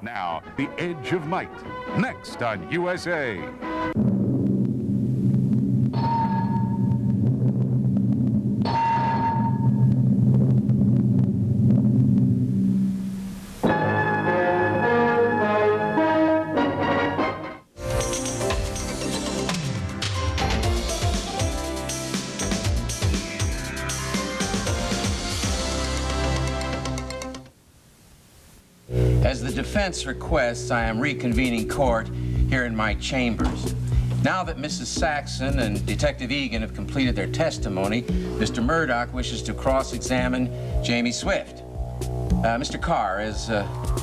Now, The Edge of Night, next on USA. As the defense requests, I am reconvening court here in my chambers. Now that Mrs. Saxon and Detective Egan have completed their testimony, Mr. Murdoch wishes to cross-examine Jaime Swift. Mr. Carr, as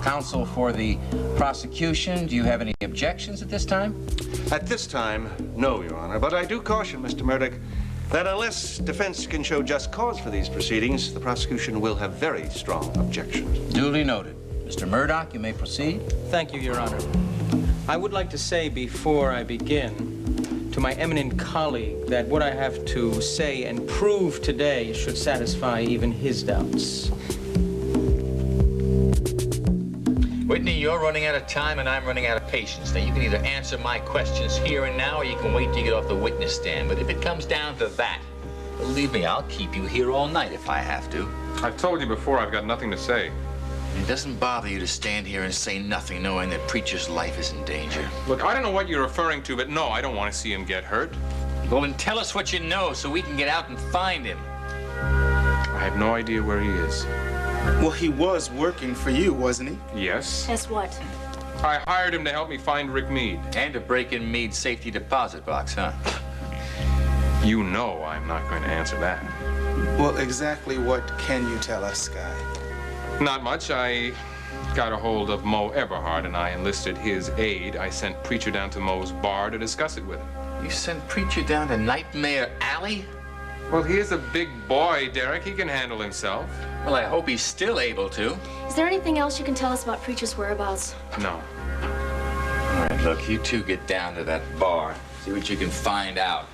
counsel for the prosecution, do you have any objections at this time? At this time, no, Your Honor. But I do caution Mr. Murdoch that unless defense can show just cause for these proceedings, the prosecution will have very strong objections. Duly noted. Mr. Murdoch, you may proceed. Thank you, Your Honor. I would like to say before I begin to my eminent colleague that what I have to say and prove today should satisfy even his doubts. Whitney, you're running out of time and I'm running out of patience. Now, you can either answer my questions here and now or you can wait till you get off the witness stand. But if it comes down to that, believe me, I'll keep you here all night if I have to. I've told you before, I've got nothing to say. It doesn't bother you to stand here and say nothing knowing that Preacher's life is in danger. Look, I don't know what you're referring to, but no, I don't want to see him get hurt. Well, then tell us what you know so we can get out and find him. I have no idea where he is. Well, he was working for you, wasn't he? Yes. As what? I hired him to help me find Rick Meade. And to break in Meade's safety deposit box, huh? You know I'm not going to answer that. Well, exactly what can you tell us, Sky? Not much. I got a hold of Mo Everhart and I enlisted his aid. I sent Preacher down to Mo's bar to discuss it with him. You sent Preacher down to Nightmare Alley? Well, he is a big boy, Derek. He can handle himself. Well, I hope he's still able to. Is there anything else you can tell us about Preacher's whereabouts? No. All right, look, you two get down to that bar. See what you can find out.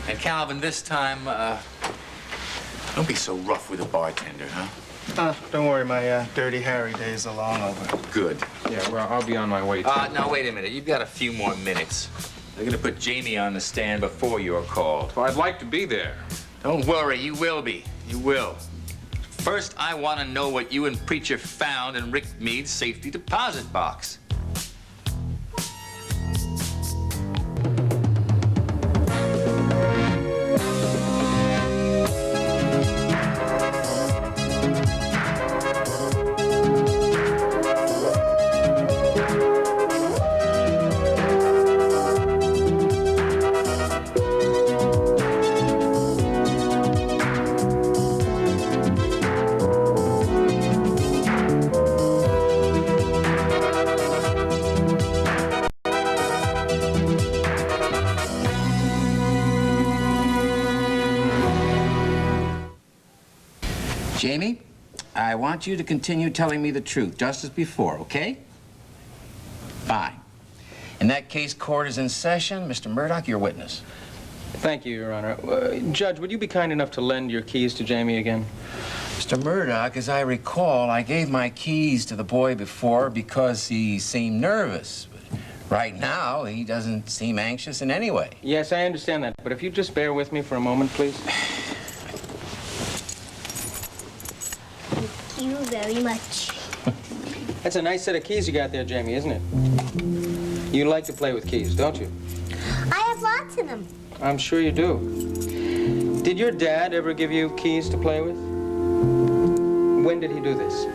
And Calvin, this time, don't be so rough with the bartender, huh? Don't worry, my Dirty Harry days are long over. Good. Yeah, well, I'll be on my way, too. Now, wait a minute. You've got a few more minutes. They're gonna put Jaime on the stand before you're called. Well, I'd like to be there. Don't worry, you will be. You will. First, I want to know what you and Preacher found in Rick Meade's safety deposit box. Jaime, I want you to continue telling me the truth, just as before, okay? Fine. In that case, court is in session. Mr. Murdoch, your witness. Thank you, Your Honor. Judge, would you be kind enough to lend your keys to Jaime again? Mr. Murdoch, as I recall, I gave my keys to the boy before because he seemed nervous. But right now, he doesn't seem anxious in any way. Yes, I understand that, but if you just bear with me for a moment, please. Thank you very much. That's a nice set of keys you got there, Jaime, isn't it? You like to play with keys, don't you? I have lots of them. I'm sure you do. Did your dad ever give you keys to play with? When did he do this?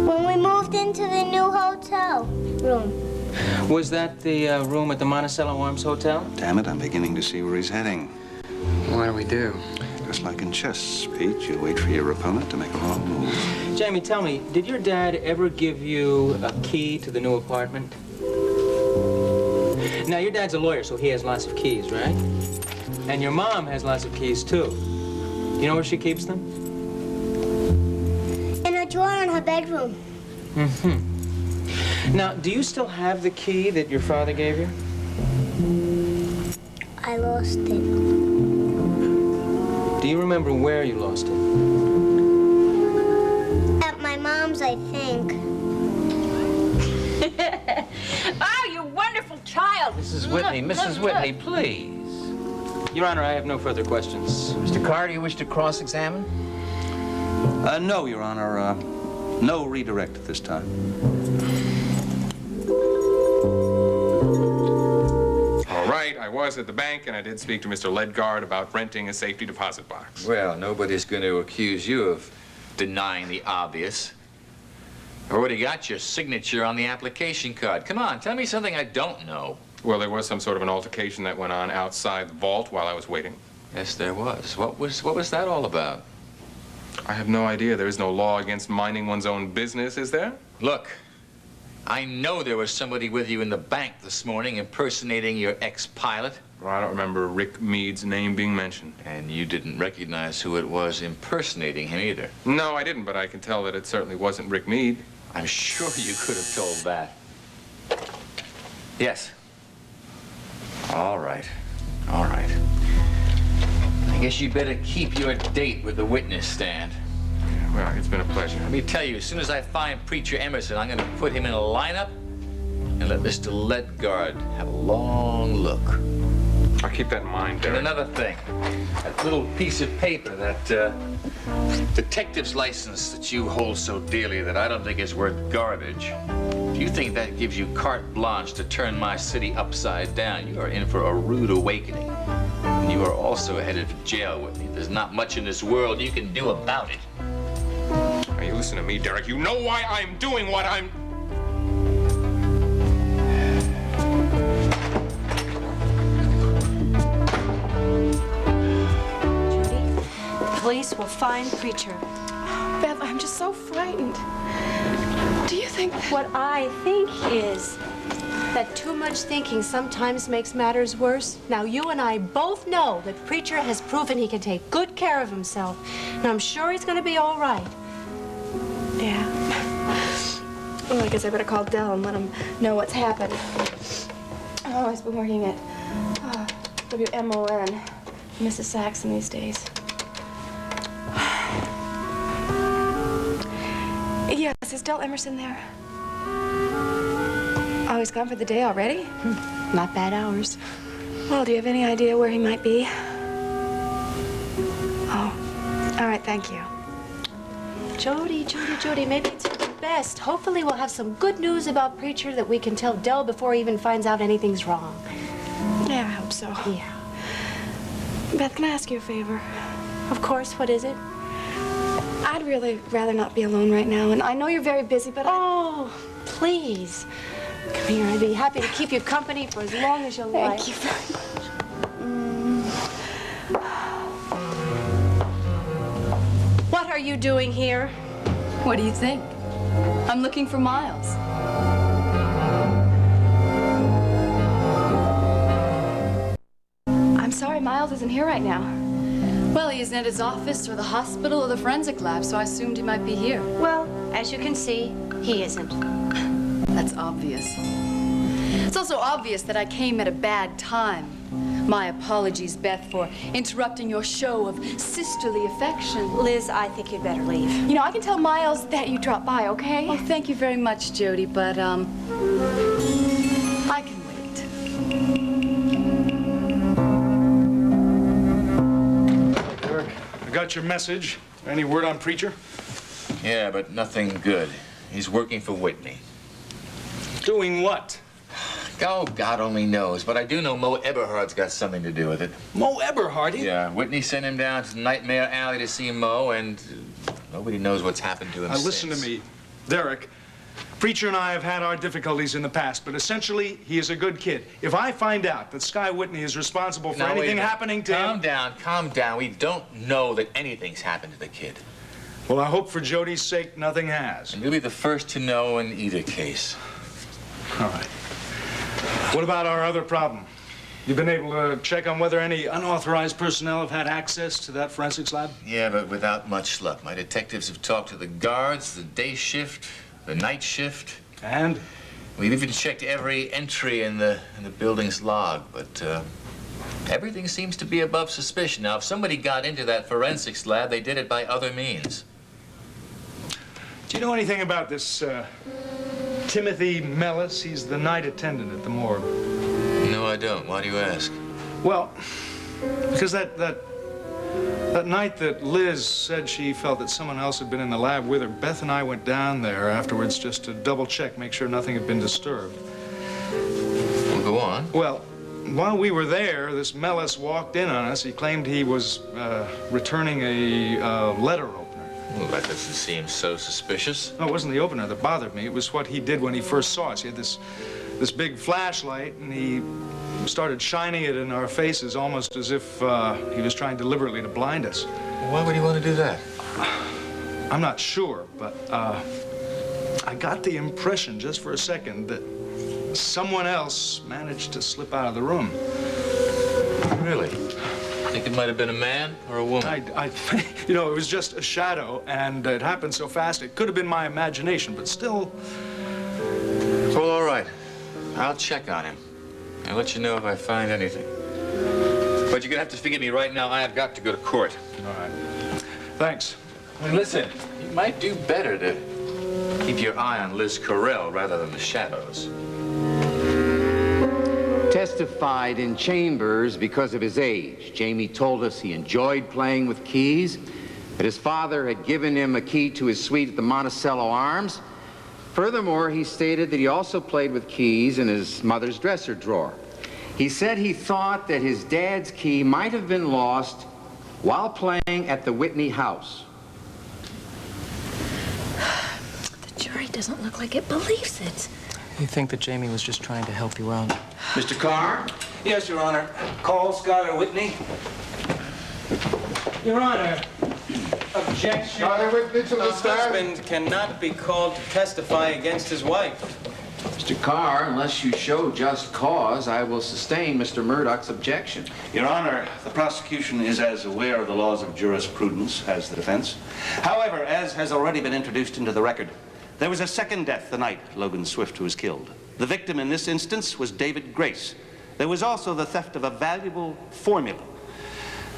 When we moved into the new hotel room. Was that the room at the Monticello Arms Hotel? Damn it, I'm beginning to see where he's heading. What do we do? Just like in chess, Pete, you wait for your opponent to make a wrong move. Jaime, tell me, did your dad ever give you a key to the new apartment? Now, your dad's a lawyer, so he has lots of keys, right? And your mom has lots of keys, too. Do you know where she keeps them? In a drawer in her bedroom. Mm-hmm. Now, do you still have the key that your father gave you? I lost it. Do you remember where you lost it? At my mom's, I think. Mrs. Whitney, please. Your Honor, I have no further questions. Mr. Carr, do you wish to cross-examine? No, Your Honor. No redirect at this time. All right, I was at the bank, and I did speak to Mr. Ledgard about renting a safety deposit box. Well, nobody's going to accuse you of denying the obvious. I already got your signature on the application card. Come on, tell me something I don't know. Well, there was some sort of an altercation that went on outside the vault while I was waiting. Yes, there was. What was that all about? I have no idea. There is no law against minding one's own business, is there? Look, I know there was somebody with you in the bank this morning impersonating your ex-pilot. Well, I don't remember Rick Meade's name being mentioned. And you didn't recognize who it was impersonating him either. No, I didn't, but I can tell that it certainly wasn't Rick Meade. I'm sure you could have told that. Yes. All right. All right. I guess you better keep your date with the witness stand. Yeah, well, it's been a pleasure. Let me tell you, as soon as I find Preacher Emerson, I'm going to put him in a lineup and let Mr. Ledgard have a long look. I'll keep that in mind, Derek. And another thing, that little piece of paper, that detective's license that you hold so dearly that I don't think is worth garbage. If you think that gives you carte blanche to turn my city upside down, you are in for a rude awakening. And you are also headed for jail with me. There's not much in this world you can do about it. Now, you listen to me, Derek. You know why I'm doing what I'm... Police will find Preacher. Beth, I'm just so frightened. Do you think that... What I think is that too much thinking sometimes makes matters worse. Now, you and I both know that Preacher has proven he can take good care of himself, and I'm sure he's going to be all right. Yeah. Well, I guess I better call Dell and let him know what's happened. Oh, he's been working at WMON, Mrs. Saxon these days. Yes, is Del Emerson there? Oh, he's gone for the day already? Not bad hours. Well, do you have any idea where he might be? Oh, all right, thank you. Jody, maybe it's for the best. Hopefully we'll have some good news about Preacher that we can tell Del before he even finds out anything's wrong. Yeah, I hope so. Yeah. Beth, can I ask you a favor? Of course, what is it? I'd really rather not be alone right now, and I know you're very busy, but Oh, please. Come here, I'd be happy to keep you company for as long as you like. Thank you very much. What are you doing here? What do you think? I'm looking for Miles. I'm sorry, Miles isn't here right now. Well, he isn't at his office or the hospital or the forensic lab, so I assumed he might be here. Well, as you can see, he isn't. That's obvious. It's also obvious that I came at a bad time. My apologies, Beth, for interrupting your show of sisterly affection. Liz, I think you'd better leave. You know, I can tell Miles that you dropped by, okay? Oh, thank you very much, Jody, but, I can wait. Derek, I got your message. Any word on Preacher? Yeah, but nothing good. He's working for Whitney. Doing what? Oh, God only knows, but I do know Mo Eberhard's got something to do with it. Mo Eberhard? Yeah, Whitney sent him down to Nightmare Alley to see Mo, and nobody knows what's happened to him Now, listen to me, Derek. Preacher and I have had our difficulties in the past, but essentially, he is a good kid. If I find out that Sky Whitney is responsible for anything happening to him... Calm down. We don't know that anything's happened to the kid. Well, I hope for Jody's sake nothing has. And you'll be the first to know in either case. All right. What about our other problem? You've been able to check on whether any unauthorized personnel have had access to that forensics lab? Yeah, but without much luck. My detectives have talked to the guards, the day shift, the night shift. And? We've even checked every entry in the building's log, but everything seems to be above suspicion. Now, if somebody got into that forensics lab, they did it by other means. Do you know anything about this, Timothy Mellis? He's the night attendant at the morgue. No, I don't. Why do you ask? Well, because that night that Liz said she felt that someone else had been in the lab with her, Beth and I went down there afterwards just to double check, make sure nothing had been disturbed. Well, go on. Well, while we were there, this Mellis walked in on us. He claimed he was returning a letter opener. Well, that doesn't seem so suspicious. No, it wasn't the opener that bothered me. It was what he did when he first saw us. He had this big flashlight, and he started shining it in our faces almost as if he was trying deliberately to blind us. Why would he want to do that? I'm not sure, but I got the impression just for a second that someone else managed to slip out of the room. Really? Think it might have been a man or a woman? I think, you know, it was just a shadow, and it happened so fast, it could have been my imagination, but still... Well, all right. I'll check on him. I'll let you know if I find anything. But you're gonna have to forgive me right now. I have got to go to court. All right. Thanks. Well, listen, you might do better to keep your eye on Liz Carell rather than the shadows. Testified in chambers because of his age. Jaime told us he enjoyed playing with keys, that his father had given him a key to his suite at the Monticello Arms. Furthermore, he stated that he also played with keys in his mother's dresser drawer. He said he thought that his dad's key might have been lost while playing at the Whitney house. The jury doesn't look like it believes it. You think that Jaime was just trying to help you out? Mr. Carr? Yes, Your Honor. Call Skyler Whitney. Your Honor, objection. Skyler Whitney to the A stand. husband cannot be called to testify against his wife. Mr. Carr, unless you show just cause, I will sustain Mr. Murdoch's objection. Your Honor, the prosecution is as aware of the laws of jurisprudence as the defense. However, as has already been introduced into the record, there was a second death the night Logan Swift was killed. The victim in this instance was David Grace. There was also the theft of a valuable formula.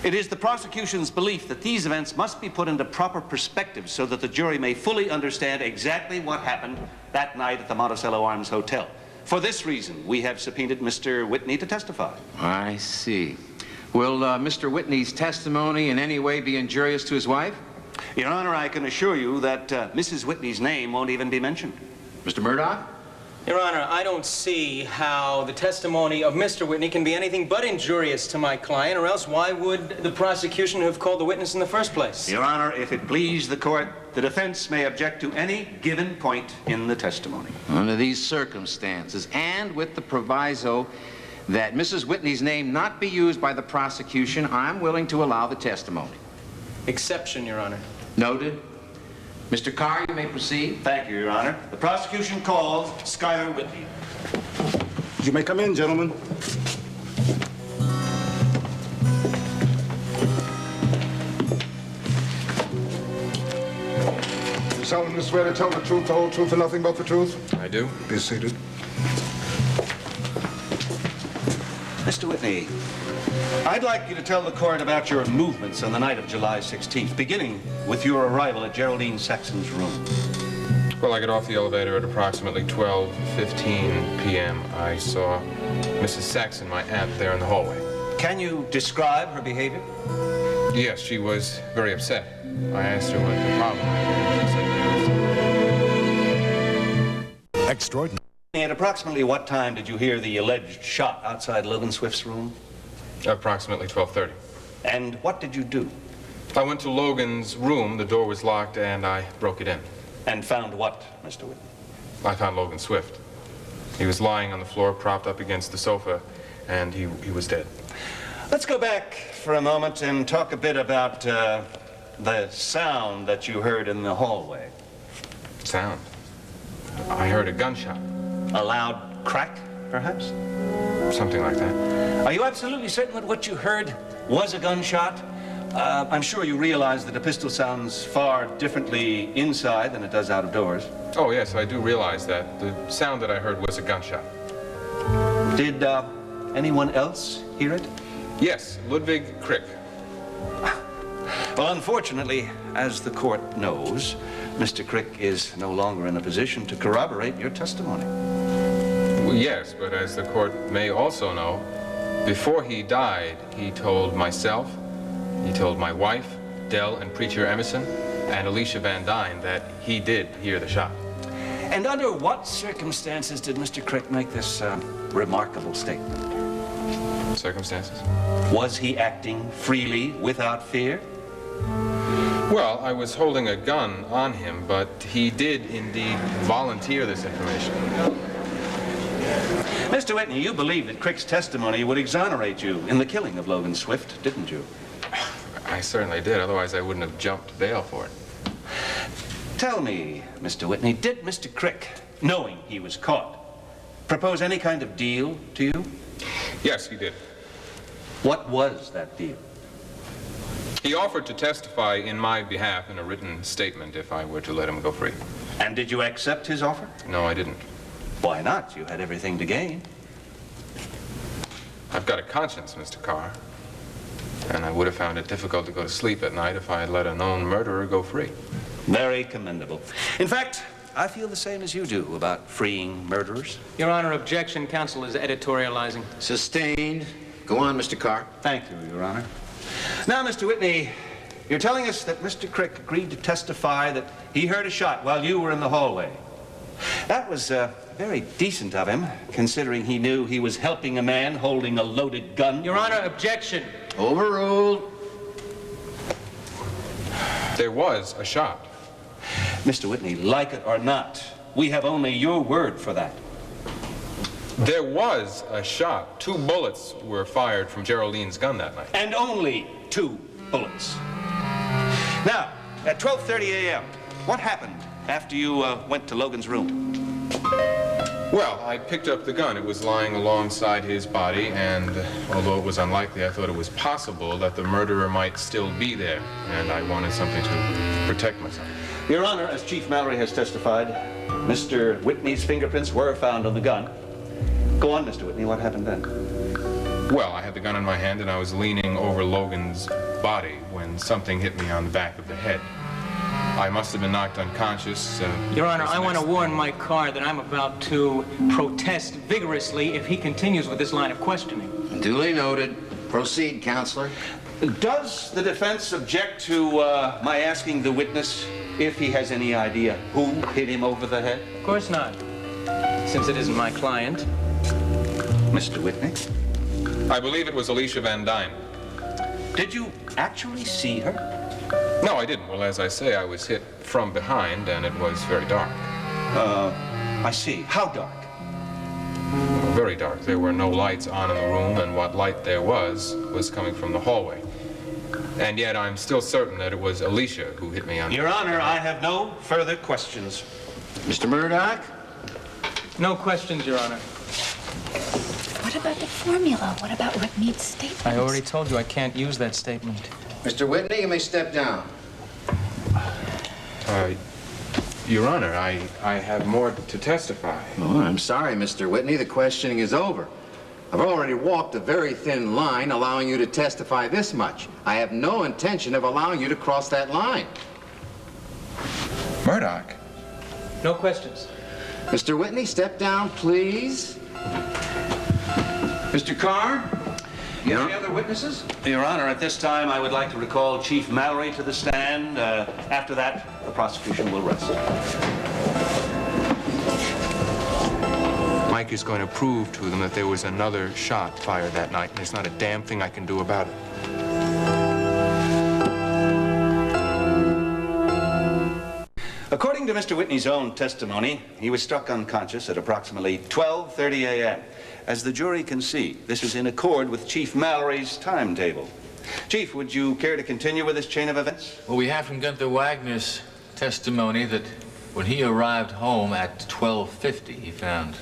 It is the prosecution's belief that these events must be put into proper perspective so that the jury may fully understand exactly what happened that night at the Monticello Arms Hotel. For this reason, we have subpoenaed Mr. Whitney to testify. I see. Will Mr. Whitney's testimony in any way be injurious to his wife? Your Honor, I can assure you that Mrs. Whitney's name won't even be mentioned. Mr. Murdoch? Your Honor, I don't see how the testimony of Mr. Whitney can be anything but injurious to my client, or else why would the prosecution have called the witness in the first place? Your Honor, if it please the court, the defense may object to any given point in the testimony. Under these circumstances, and with the proviso that Mrs. Whitney's name not be used by the prosecution, I'm willing to allow the testimony. Exception, Your Honor. Noted. Mr. Carr, you may proceed. Thank you, Your Honor. The prosecution calls Skyler Whitney. You may come in, gentlemen. You solemnly swear to tell the truth, the whole truth, and nothing but the truth? I do. Be seated. Mr. Whitney, I'd like you to tell the court about your movements on the night of July 16th, beginning with your arrival at Geraldine Saxon's room. Well, I got off the elevator at approximately 12:15 p.m. I saw Mrs. Saxon, my aunt, there in the hallway. Can you describe her behavior? Yes, she was very upset. I asked her what the problem was. She said Extraordinary. At approximately what time did you hear the alleged shot outside Logan Swift's room? approximately 12:30. And what did you do? I went to Logan's room. The door was locked, and I broke it in. And found what, Mr. Whitney? I found Logan Swift. He was lying on the floor, propped up against the sofa, and he was dead. Let's go back for a moment and talk a bit about the sound that you heard in the hallway. Sound? I heard a gunshot. A loud crack, perhaps? Something like that. Are you absolutely certain that what you heard was a gunshot? I'm sure you realize that a pistol sounds far differently inside than it does out of doors. Oh, yes, I do realize that. The sound that I heard was a gunshot. Did anyone else hear it? Yes, Ludwig Crick. Well, unfortunately, as the court knows, Mr. Crick is no longer in a position to corroborate your testimony. Well, yes, but as the court may also know, before he died, he told myself, he told my wife, Dell and Preacher Emerson, and Alicia Van Dyne that he did hear the shot. And under what circumstances did Mr. Crick make this remarkable statement? Circumstances? Was he acting freely, without fear? Well, I was holding a gun on him, but he did indeed volunteer this information. Mr. Whitney, you believe that Crick's testimony would exonerate you in the killing of Logan Swift, didn't you? I certainly did, otherwise I wouldn't have jumped bail for it. Tell me, Mr. Whitney, did Mr. Crick, knowing he was caught, propose any kind of deal to you? Yes, he did. What was that deal? He offered to testify in my behalf in a written statement if I were to let him go free. And did you accept his offer? No, I didn't. Why not? You had everything to gain. I've got a conscience, Mr. Carr. And I would have found it difficult to go to sleep at night if I had let a known murderer go free. Very commendable. In fact, I feel the same as you do about freeing murderers. Your Honor, objection. Counsel is editorializing. Sustained. Go on, Mr. Carr. Thank you, Your Honor. Now, Mr. Whitney, you're telling us that Mr. Crick agreed to testify that he heard a shot while you were in the hallway. That was very decent of him, considering he knew he was helping a man holding a loaded gun. Your Honor, objection. Overruled. There was a shot. Mr. Whitney, like it or not, we have only your word for that. There was a shot. 2 bullets were fired from Geraldine's gun that night. And only 2 bullets. Now, at 12:30 a.m., what happened after you went to Logan's room? Well, I picked up the gun. It was lying alongside his body, and although it was unlikely, I thought it was possible that the murderer might still be there, and I wanted something to protect myself. Your Honor, as Chief Mallory has testified, Mr. Whitney's fingerprints were found on the gun. Go on, Mr. Whitney, what happened then? Well, I had the gun in my hand, and I was leaning over Logan's body when something hit me on the back of the head. I must have been knocked unconscious. Your Honor, I want to warn Mike Carr that I'm about to protest vigorously if he continues with this line of questioning. Duly noted. Proceed, Counselor. Does the defense object to my asking the witness if he has any idea who hit him over the head? Of course not, since it isn't my client. Mr. Whitney? I believe it was Alicia Van Dyne. Did you actually see her? No, I didn't. Well, as I say, I was hit from behind, and it was very dark. I see. How dark? Well, very dark. There were no lights on in the room, and what light there was coming from the hallway. And yet, I'm still certain that it was Alicia who hit me on... Your Honor, I have no further questions. Mr. Murdoch? No questions, Your Honor. What about the formula? What about Whitney's statement? I already told you I can't use that statement. Mr. Whitney, you may step down. Your Honor, I have more to testify. Oh, I'm sorry, Mr. Whitney. The questioning is over. I've already walked a very thin line allowing you to testify this much. I have no intention of allowing you to cross that line. Murdoch? No questions. Mr. Whitney, step down, please. Mr. Carr? Any other witnesses? Your Honor, at this time, I would like to recall Chief Mallory to the stand. After that, the prosecution will rest. Mike is going to prove to them that there was another shot fired that night, and there's not a damn thing I can do about it. According to Mr. Whitney's own testimony, he was struck unconscious at approximately 12:30 a.m. As the jury can see, this is in accord with Chief Mallory's timetable. Chief, would you care to continue with this chain of events? Well, we have from Gunther Wagner's testimony that when he arrived home at 12:50, he found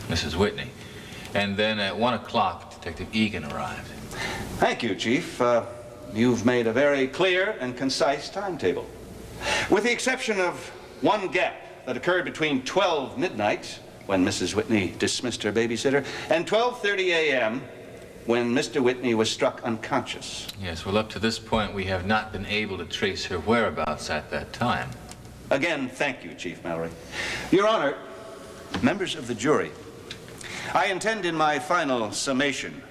Mrs. Whitney. And then at 1 o'clock, Detective Egan arrived. Thank you, Chief. You've made a very clear and concise timetable. With the exception of one gap that occurred between 12 midnight, when Mrs. Whitney dismissed her babysitter, and 12:30 a.m., when Mr. Whitney was struck unconscious. Yes, well, up to this point, we have not been able to trace her whereabouts at that time. Again, thank you, Chief Mallory. Your Honor, members of the jury, I intend in my final summation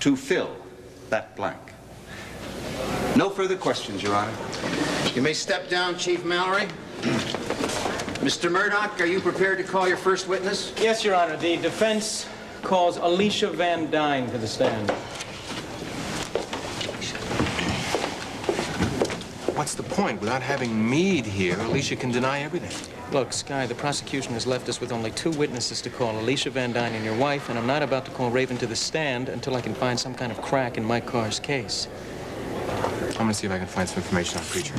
to fill that blank. No further questions, Your Honor. You may step down, Chief Mallory. Mr. Murdoch, are you prepared to call your first witness? Yes, Your Honor. The defense calls Alicia Van Dyne to the stand. What's the point? Without having Meade here, Alicia can deny everything. Look, Sky, the prosecution has left us with only 2 witnesses to call, Alicia Van Dyne and your wife, and I'm not about to call Raven to the stand until I can find some kind of crack in Mike Carr's case. I'm gonna see if I can find some information on Preacher.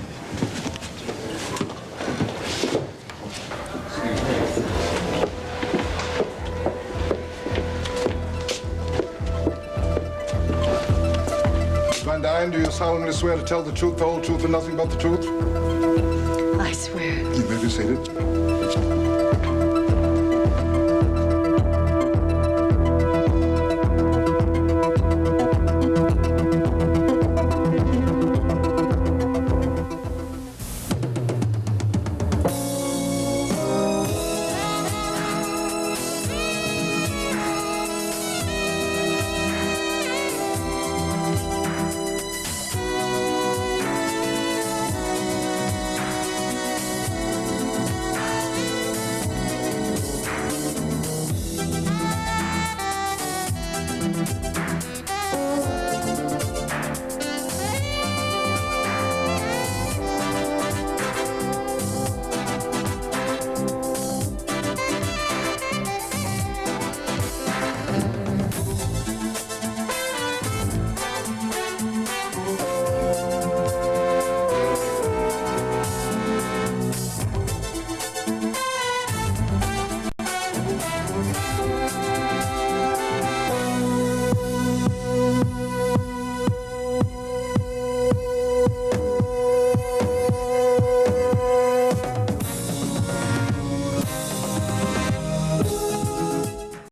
Van Dyne, do you solemnly swear to tell the truth, the whole truth, and nothing but the truth? I swear. You may be seated.